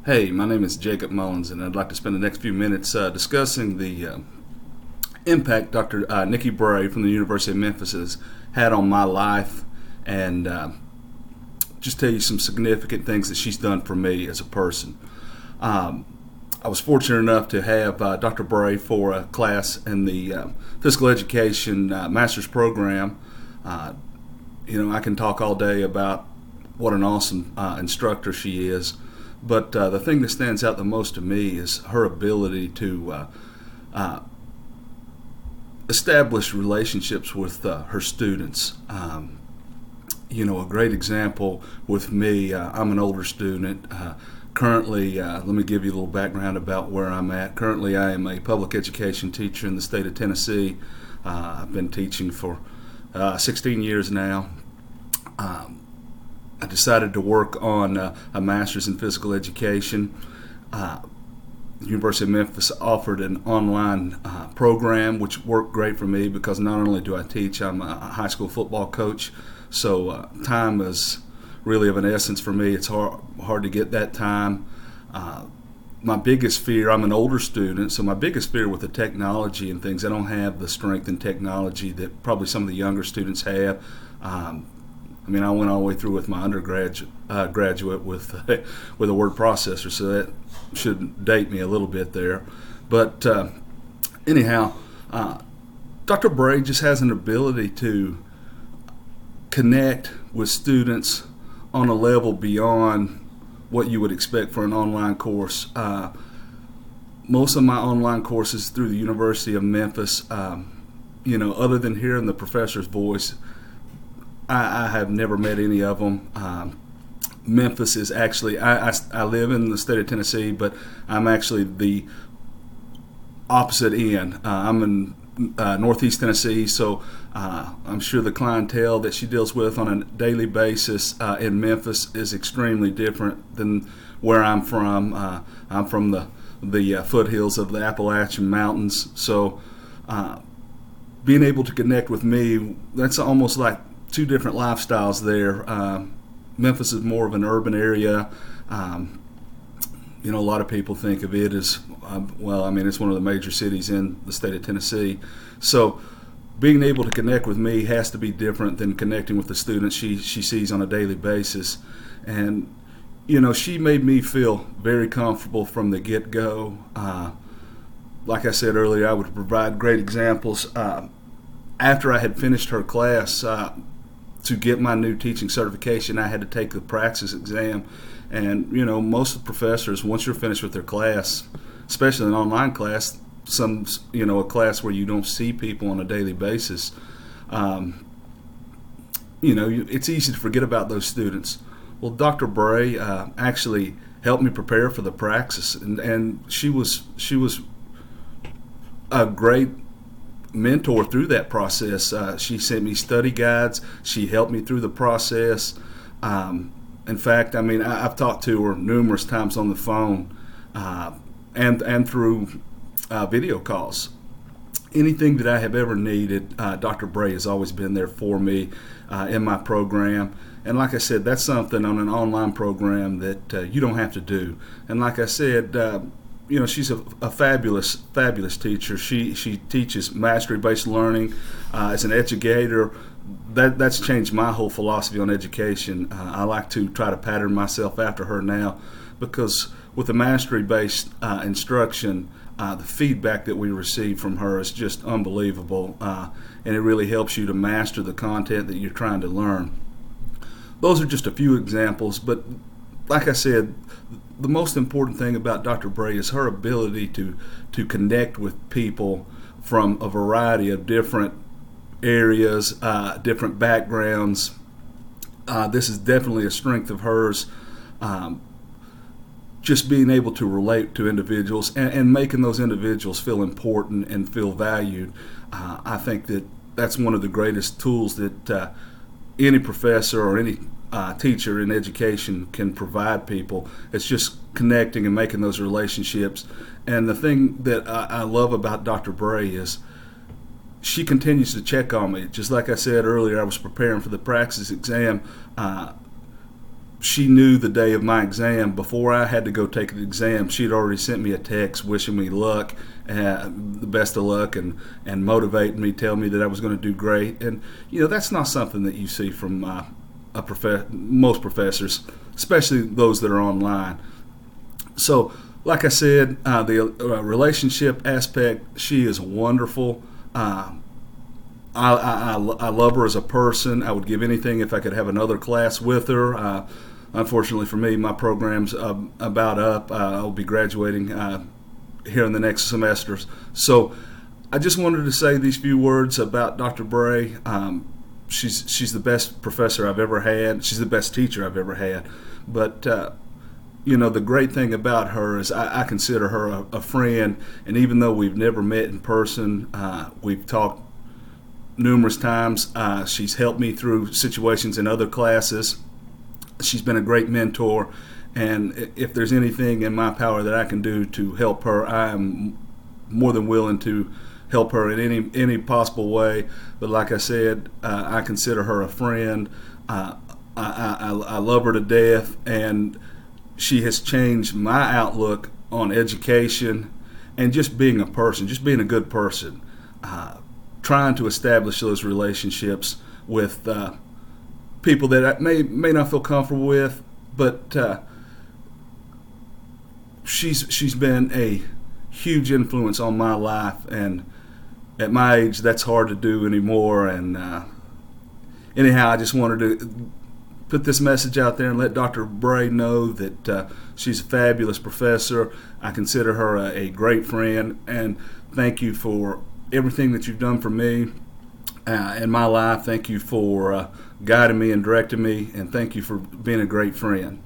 Hey, my name is Jacob Mullins, and I'd like to spend the next few minutes discussing the impact Dr. Nikki Bray from the University of Memphis has had on my life, and just tell you some significant things that she's done for me as a person. I was fortunate enough to have Dr. Bray for a class in the physical education master's program. I can talk all day about what an awesome instructor she is. But the thing that stands out the most to me is her ability to establish relationships with her students. A great example with me, I'm an older student. Currently, let me give you a little background about where I'm at. Currently, I am a public education teacher in the state of Tennessee. I've been teaching for 16 years now. I decided to work on a master's in physical education. The University of Memphis offered an online program, which worked great for me because not only do I teach, I'm a high school football coach, so time is really of an essence for me. It's hard to get that time. My biggest fear, I'm an older student, so my biggest fear with the technology and things, I don't have the strength in technology that probably some of the younger students have. I went all the way through with my graduate with a word processor, so that should date me a little bit there. But anyhow, Dr. Bray just has an ability to connect with students on a level beyond what you would expect for an online course. Most of my online courses through the University of Memphis, other than hearing the professor's voice, I have never met any of them. Memphis is actually, I live in the state of Tennessee, but I'm actually the opposite end. I'm in northeast Tennessee, so I'm sure the clientele that she deals with on a daily basis in Memphis is extremely different than where I'm from. I'm from the foothills of the Appalachian Mountains, so being able to connect with me, that's almost like two different lifestyles there. Memphis is more of an urban area. A lot of people think of it as, it's one of the major cities in the state of Tennessee. So being able to connect with me has to be different than connecting with the students she sees on a daily basis. And, she made me feel very comfortable from the get-go. Like I said earlier, I would provide great examples. After I had finished her class, to get my new teaching certification, I had to take the praxis exam. And, most of the professors, once you're finished with their class, especially an online class, a class where you don't see people on a daily basis, it's easy to forget about those students. Well, Dr. Bray actually helped me prepare for the praxis, and she was a great mentor through that process. She sent me study guides. She helped me through the process. In fact, I've talked to her numerous times on the phone and through video calls. Anything that I have ever needed, Dr. Bray has always been there for me in my program. And like I said, that's something on an online program that you don't have to do. And like I said, she's a fabulous teacher. She teaches mastery-based learning. As an educator, that's changed my whole philosophy on education. I like to try to pattern myself after her now, because with the mastery-based instruction, the feedback that we receive from her is just unbelievable, and it really helps you to master the content that you're trying to learn. Those are just a few examples, but like I said, the most important thing about Dr. Bray is her ability to connect with people from a variety of different areas, different backgrounds. This is definitely a strength of hers. Just being able to relate to individuals and making those individuals feel important and feel valued. I think that's one of the greatest tools that any professor or any teacher in education can provide people. It's just connecting and making those relationships. And the thing that I love about Dr. Bray is she continues to check on me. Just like I said earlier, I was preparing for the praxis exam. she knew the day of my exam. Before I had to go take the exam, she'd already sent me a text wishing me luck, the best of luck, and motivating me, telling me that I was going to do great. And that's not something that you see from most professors, especially those that are online. So, like I said, the relationship aspect, she is wonderful. I love her as a person. I would give anything if I could have another class with her. Unfortunately for me, my program's about up. I'll be graduating here in the next semesters. So I just wanted to say these few words about Dr. Bray. She's the best professor I've ever had. She's the best teacher I've ever had. But the great thing about her is I consider her a friend. And even though we've never met in person, we've talked numerous times. She's helped me through situations in other classes. She's been a great mentor, and if there's anything in my power that I can do to help her, I am more than willing to help her in any possible way. But like I said, I consider her a friend. I love her to death, and she has changed my outlook on education and just being a person, just being a good person. Trying to establish those relationships with people that I may not feel comfortable with, but she's been a huge influence on my life, and at my age that's hard to do anymore. And anyhow, I just wanted to put this message out there and let Dr. Bray know that she's a fabulous professor. I consider her a great friend, and thank you for everything that you've done for me in my life. Thank you for guiding me and directing me, and thank you for being a great friend.